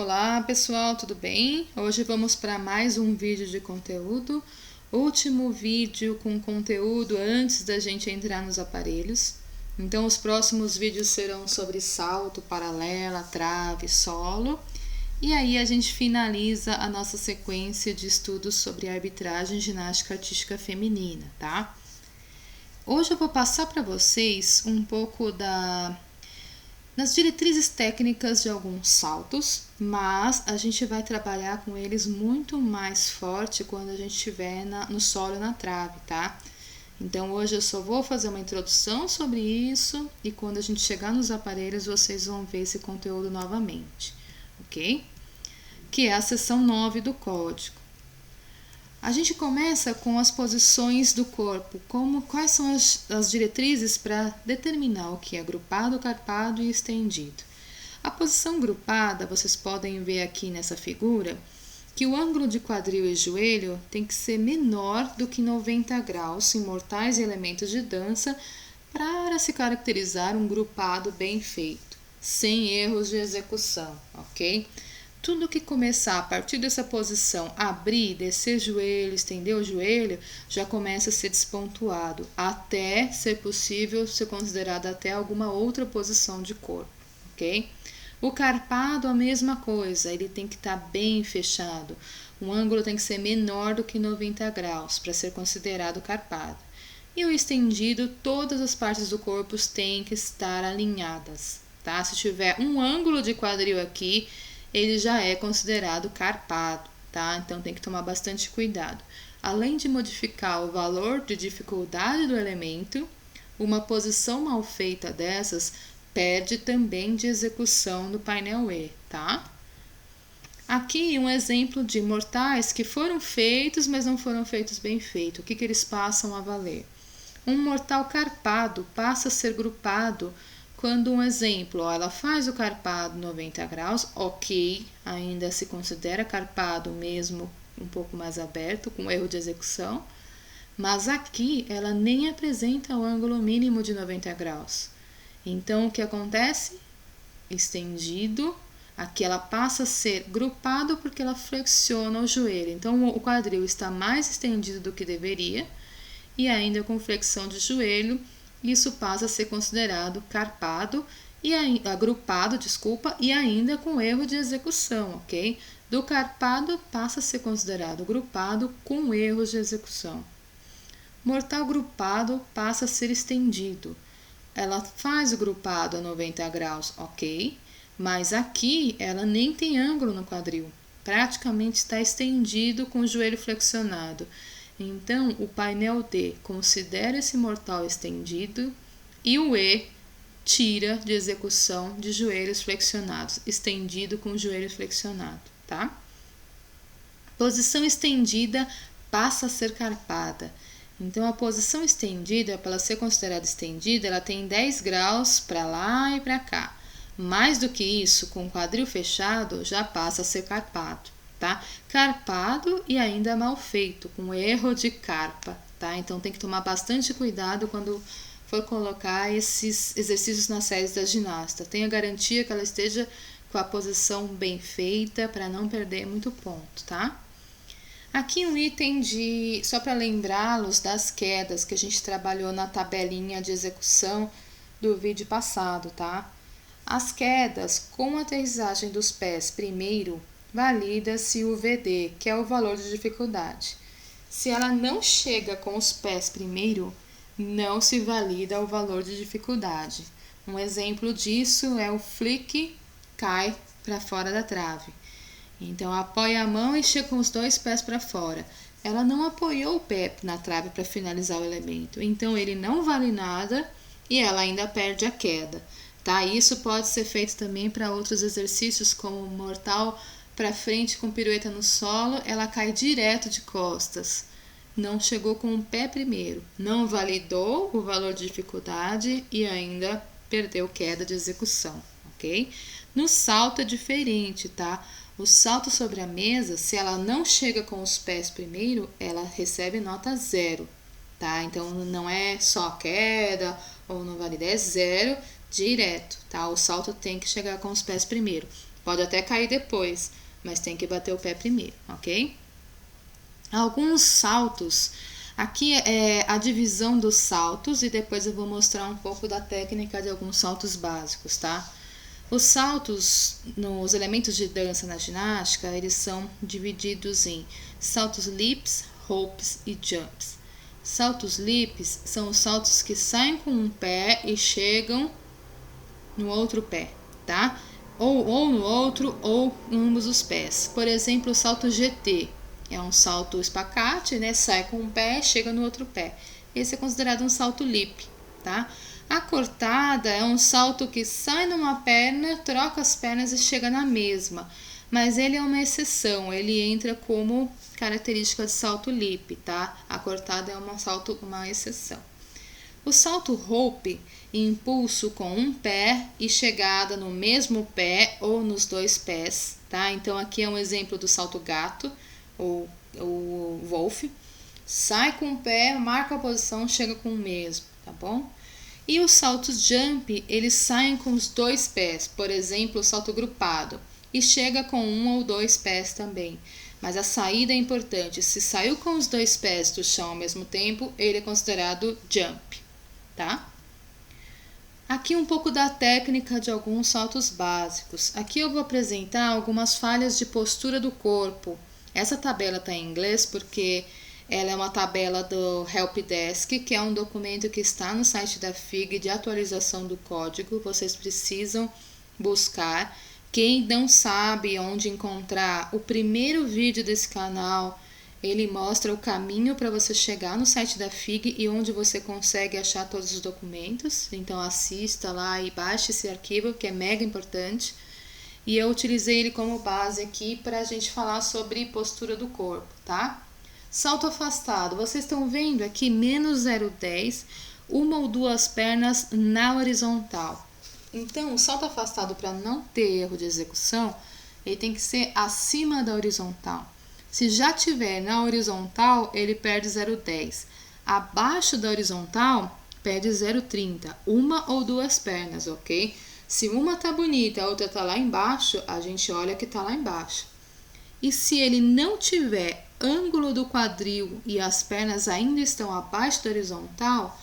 Olá pessoal, tudo bem? Hoje vamos para mais um vídeo de conteúdo, último vídeo com conteúdo antes da gente entrar nos aparelhos. Então os próximos vídeos serão sobre salto, paralela, trave, solo. E aí a gente finaliza a nossa sequência de estudos sobre arbitragem e ginástica artística feminina, tá? Hoje eu vou passar para vocês um pouco nas diretrizes técnicas de alguns saltos, mas a gente vai trabalhar com eles muito mais forte quando a gente estiver no solo e na trave, tá? Então hoje eu só vou fazer uma introdução sobre isso e quando a gente chegar nos aparelhos vocês vão ver esse conteúdo novamente, ok? Que é a seção 9 do código. A gente começa com as posições do corpo, quais são as diretrizes para determinar o que é grupado, carpado e estendido. A posição grupada, vocês podem ver aqui nessa figura, que o ângulo de quadril e joelho tem que ser menor do que 90 graus em mortais e elementos de dança para se caracterizar um grupado bem feito, sem erros de execução, ok? Tudo que começar a partir dessa posição, abrir, descer joelho, estender o joelho, já começa a ser despontuado, até ser possível ser considerado até alguma outra posição de corpo, ok? O carpado, a mesma coisa, ele tem que estar bem fechado. O ângulo tem que ser menor do que 90 graus para ser considerado carpado. E o estendido, todas as partes do corpo têm que estar alinhadas, tá? Se tiver um ângulo de quadril aqui, ele já é considerado carpado, tá? Então tem que tomar bastante cuidado. Além de modificar o valor de dificuldade do elemento, uma posição mal feita dessas perde também de execução do painel E, tá? Aqui um exemplo de mortais que foram feitos, mas não foram feitos bem feito. O que eles passam a valer? Um mortal carpado passa a ser grupado quando um exemplo, ela faz o carpado 90 graus, ok, ainda se considera carpado mesmo um pouco mais aberto, com erro de execução, mas aqui ela nem apresenta o ângulo mínimo de 90 graus. Então, o que acontece? Estendido, aqui ela passa a ser grupado porque ela flexiona o joelho. Então, o quadril está mais estendido do que deveria e ainda com flexão de joelho, isso passa a ser considerado carpado e agrupado, e ainda com erro de execução, ok? Do carpado passa a ser considerado grupado com erros de execução. Mortal grupado passa a ser estendido. Ela faz o grupado a 90 graus, ok? Mas aqui ela nem tem ângulo no quadril. Praticamente está estendido com o joelho flexionado. Então, o painel D considera esse mortal estendido e o E tira de execução de joelhos flexionados, estendido com o joelho flexionado, tá? Posição estendida passa a ser carpada. Então, a posição estendida, para ela ser considerada estendida, ela tem 10 graus para lá e para cá. Mais do que isso, com o quadril fechado, já passa a ser carpado. Tá? Carpado e ainda mal feito, com erro de carpa, tá? Então tem que tomar bastante cuidado quando for colocar esses exercícios nas séries da ginasta. Tenha garantia que ela esteja com a posição bem feita para não perder muito ponto, tá? Aqui um item só para lembrá-los das quedas que a gente trabalhou na tabelinha de execução do vídeo passado, tá? As quedas com aterrissagem dos pés primeiro, valida-se o VD, que é o valor de dificuldade. Se ela não chega com os pés primeiro, não se valida o valor de dificuldade. Um exemplo disso é o flick, cai para fora da trave. Então, apoia a mão e chega com os dois pés para fora. Ela não apoiou o pé na trave para finalizar o elemento, então ele não vale nada e ela ainda perde a queda. Tá? Isso pode ser feito também para outros exercícios, como mortal para frente com pirueta no solo, ela cai direto de costas. Não chegou com o pé primeiro, não validou o valor de dificuldade e ainda perdeu queda de execução, ok? No salto é diferente, tá? O salto sobre a mesa, se ela não chega com os pés primeiro, ela recebe nota 0, tá? Então não é só queda ou não valida, é 0 direto, tá? O salto tem que chegar com os pés primeiro. Pode até cair depois, mas tem que bater o pé primeiro, ok? Alguns saltos, aqui é a divisão dos saltos e depois eu vou mostrar um pouco da técnica de alguns saltos básicos, tá? Os saltos nos elementos de dança na ginástica, eles são divididos em saltos leaps, hops e jumps. Saltos leaps são os saltos que saem com um pé e chegam no outro pé, tá? Ou no outro ou em ambos os pés. Por exemplo, o salto GT é um salto espacate, né? Sai com um pé, chega no outro pé. Esse é considerado um salto leap, tá? A cortada é um salto que sai numa perna, troca as pernas e chega na mesma. Mas ele é uma exceção, ele entra como característica de salto leap, tá? A cortada é uma exceção. O salto rope, impulso com um pé e chegada no mesmo pé ou nos dois pés, tá? Então aqui é um exemplo do salto gato, ou o wolf. Sai com o pé, marca a posição, chega com o mesmo, tá bom? E os saltos jump, eles saem com os dois pés, por exemplo, o salto grupado, e chega com um ou dois pés também. Mas a saída é importante, se saiu com os dois pés do chão ao mesmo tempo, ele é considerado jump, tá? Aqui um pouco da técnica de alguns saltos básicos. Aqui eu vou apresentar algumas falhas de postura do corpo. Essa tabela está em inglês porque ela é uma tabela do Help Desk, que é um documento que está no site da FIG de atualização do código. Vocês precisam buscar. Quem não sabe onde encontrar o primeiro vídeo desse canal, ele mostra o caminho para você chegar no site da FIG e onde você consegue achar todos os documentos. Então assista lá e baixe esse arquivo, que é mega importante. E eu utilizei ele como base aqui para a gente falar sobre postura do corpo, tá? Salto afastado, vocês estão vendo aqui menos 0,10, uma ou duas pernas na horizontal. Então, o salto afastado, para não ter erro de execução, ele tem que ser acima da horizontal. Se já tiver na horizontal, ele perde 0,10. Abaixo da horizontal, perde 0,30. Uma ou duas pernas, ok? Se uma tá bonita, a outra tá lá embaixo, a gente olha que tá lá embaixo. E se ele não tiver ângulo do quadril e as pernas ainda estão abaixo da horizontal,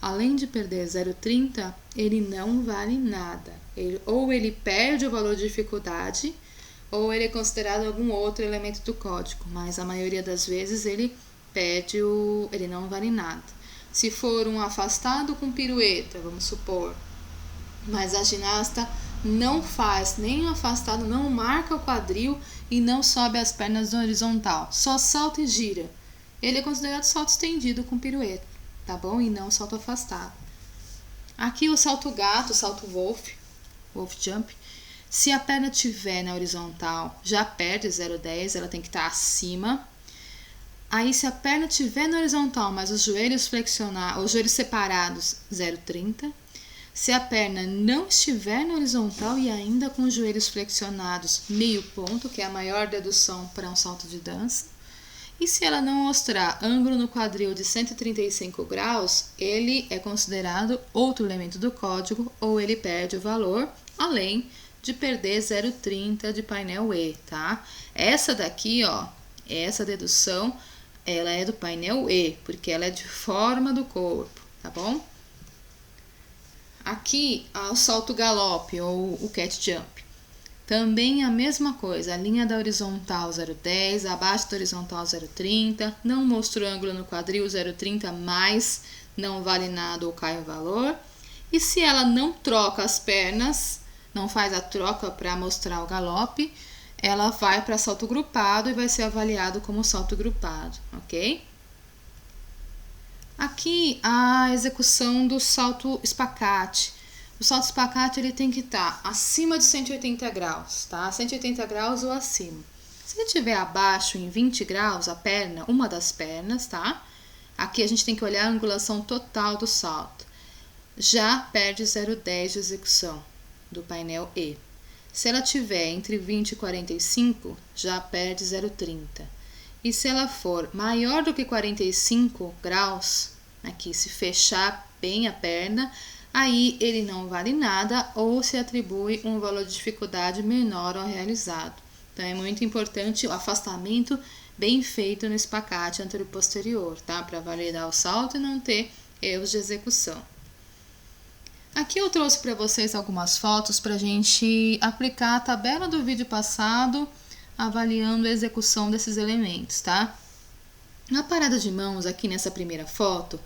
além de perder 0,30, ele não vale nada. Ou ele perde o valor de dificuldade, ou ele é considerado algum outro elemento do código, mas a maioria das vezes ele não vale nada. Se for um afastado com pirueta, vamos supor, mas a ginasta não faz nem o afastado, não marca o quadril e não sobe as pernas na horizontal, só salta e gira. Ele é considerado salto estendido com pirueta, tá bom? E não salto afastado. Aqui o salto gato, o salto wolf jump. Se a perna tiver na horizontal, já perde 0,10, ela tem que estar acima. Aí se a perna tiver na horizontal, mas os joelhos separados, 0,30. Se a perna não estiver na horizontal e ainda com os joelhos flexionados, meio ponto, que é a maior dedução para um salto de dança. E se ela não mostrar ângulo no quadril de 135 graus, ele é considerado outro elemento do código ou ele perde o valor, além de perder 0,30 de painel E, tá? Essa daqui, ó, essa dedução, ela é do painel E, porque ela é de forma do corpo, tá bom? Aqui, o salto galope ou o cat jump. Também a mesma coisa, a linha da horizontal 0,10, abaixo da horizontal 0,30, não mostrou ângulo no quadril 0,30, mas não vale nada ou cai o valor. E se ela não troca as pernas, não faz a troca para mostrar o galope, ela vai para salto grupado e vai ser avaliado como salto grupado, ok? Aqui a execução do salto espacate. O salto espacate ele tem que estar acima de 180 graus, tá? 180 graus ou acima. Se ele estiver abaixo em 20 graus, a perna, uma das pernas, tá? Aqui a gente tem que olhar a angulação total do salto. Já perde 0,10 de execução do painel E. Se ela tiver entre 20 e 45, já perde 0,30. E se ela for maior do que 45 graus, aqui se fechar bem a perna, aí ele não vale nada ou se atribui um valor de dificuldade menor ao realizado. Então é muito importante o afastamento bem feito no espacate anterior-posterior, tá? Para validar o salto e não ter erros de execução. Aqui eu trouxe para vocês algumas fotos para a gente aplicar a tabela do vídeo passado, avaliando a execução desses elementos, tá? Na parada de mãos, aqui nessa primeira foto,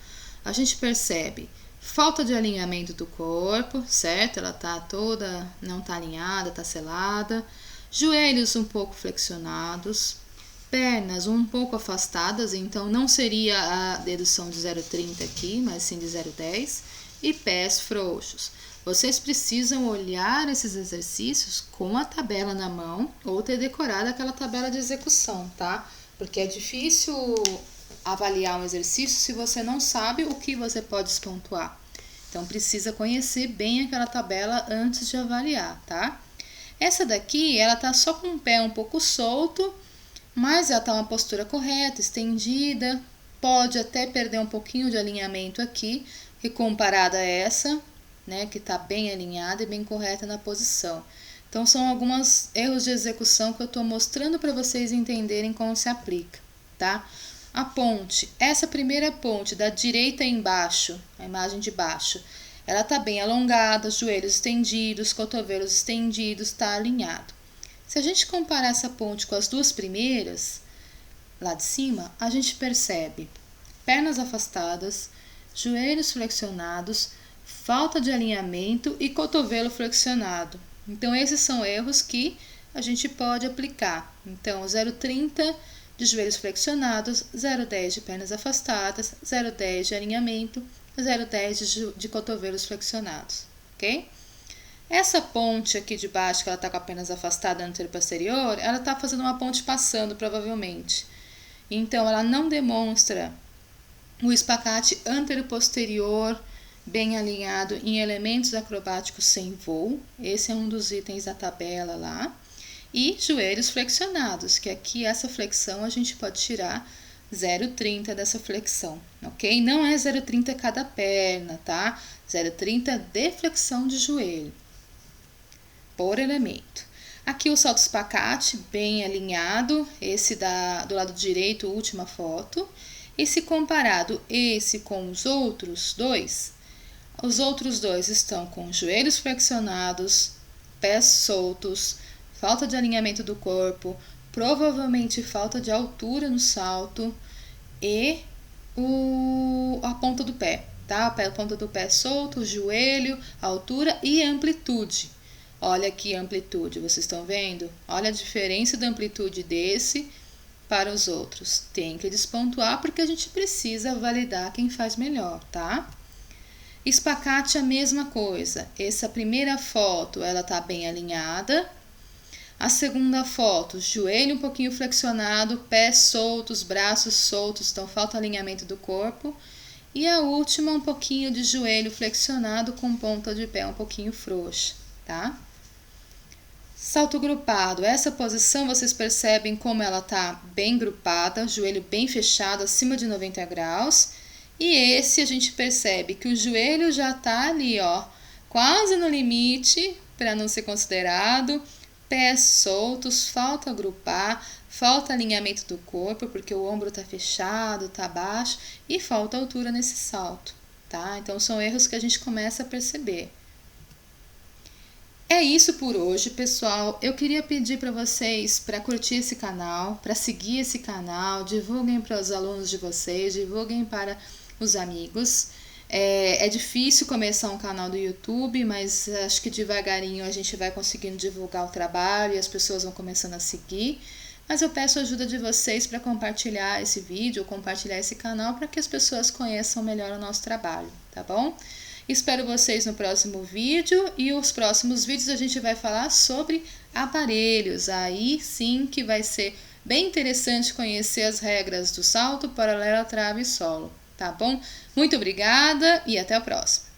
a gente percebe falta de alinhamento do corpo, certo? Ela tá toda, não tá alinhada, tá selada. Joelhos um pouco flexionados, pernas um pouco afastadas, então não seria a dedução de 0,30 aqui, mas sim de 0,10, e pés frouxos. Vocês precisam olhar esses exercícios com a tabela na mão ou ter decorado aquela tabela de execução, tá? Porque é difícil avaliar um exercício se você não sabe o que você pode pontuar. Então, precisa conhecer bem aquela tabela antes de avaliar, tá? Essa daqui, ela tá só com o pé um pouco solto, mas ela tá uma postura correta, estendida, pode até perder um pouquinho de alinhamento aqui, que comparada a essa, né, que tá bem alinhada e bem correta na posição. Então, são alguns erros de execução que eu tô mostrando para vocês entenderem como se aplica, tá? A ponte, essa primeira ponte da direita embaixo, a imagem de baixo, ela tá bem alongada, joelhos estendidos, cotovelos estendidos, tá alinhado. Se a gente comparar essa ponte com as duas primeiras, lá de cima, a gente percebe pernas afastadas, joelhos flexionados, falta de alinhamento e cotovelo flexionado. Então, esses são erros que a gente pode aplicar. Então, 0,30 de joelhos flexionados, 0,10 de pernas afastadas, 0,10 de alinhamento, 0,10 de cotovelos flexionados, ok? Essa ponte aqui de baixo, que ela tá com a pernas afastada anterior-posterior, ela tá fazendo uma ponte passando, provavelmente. Então, ela não demonstra o espacate anterior-posterior bem alinhado em elementos acrobáticos sem voo. Esse é um dos itens da tabela lá. E joelhos flexionados, que aqui essa flexão a gente pode tirar 0,30 dessa flexão, ok? Não é 0,30 cada perna, tá? 0,30 de flexão de joelho, por elemento. Aqui o salto espacate bem alinhado, esse do lado direito, última foto. E se comparado esse com os outros dois estão com joelhos flexionados, pés soltos, falta de alinhamento do corpo, provavelmente falta de altura no salto e a ponta do pé, tá? A ponta do pé solto, joelho, altura e amplitude. Olha aqui a amplitude, vocês estão vendo? Olha a diferença da amplitude desse para os outros. Tem que despontuar porque a gente precisa validar quem faz melhor, tá? Espacate a mesma coisa. Essa primeira foto, ela tá bem alinhada. A segunda foto, joelho um pouquinho flexionado, pés soltos, braços soltos, então falta alinhamento do corpo. E a última, um pouquinho de joelho flexionado com ponta de pé um pouquinho frouxa, tá? Salto grupado, essa posição vocês percebem como ela tá bem grupada, joelho bem fechado, acima de 90 graus. E esse a gente percebe que o joelho já tá ali, ó, quase no limite para não ser considerado. Pés soltos, falta agrupar, falta alinhamento do corpo, porque o ombro tá fechado, tá baixo, e falta altura nesse salto, tá? Então, são erros que a gente começa a perceber. É isso por hoje, pessoal. Eu queria pedir para vocês para curtir esse canal, para seguir esse canal, divulguem para os alunos de vocês, divulguem para os amigos. É difícil começar um canal do YouTube, mas acho que devagarinho a gente vai conseguindo divulgar o trabalho e as pessoas vão começando a seguir. Mas eu peço a ajuda de vocês para compartilhar esse vídeo, compartilhar esse canal para que as pessoas conheçam melhor o nosso trabalho, tá bom? Espero vocês no próximo vídeo e os próximos vídeos a gente vai falar sobre aparelhos. Aí sim que vai ser bem interessante conhecer as regras do salto, paralelo, trave e solo. Tá bom? Muito obrigada e até a próxima!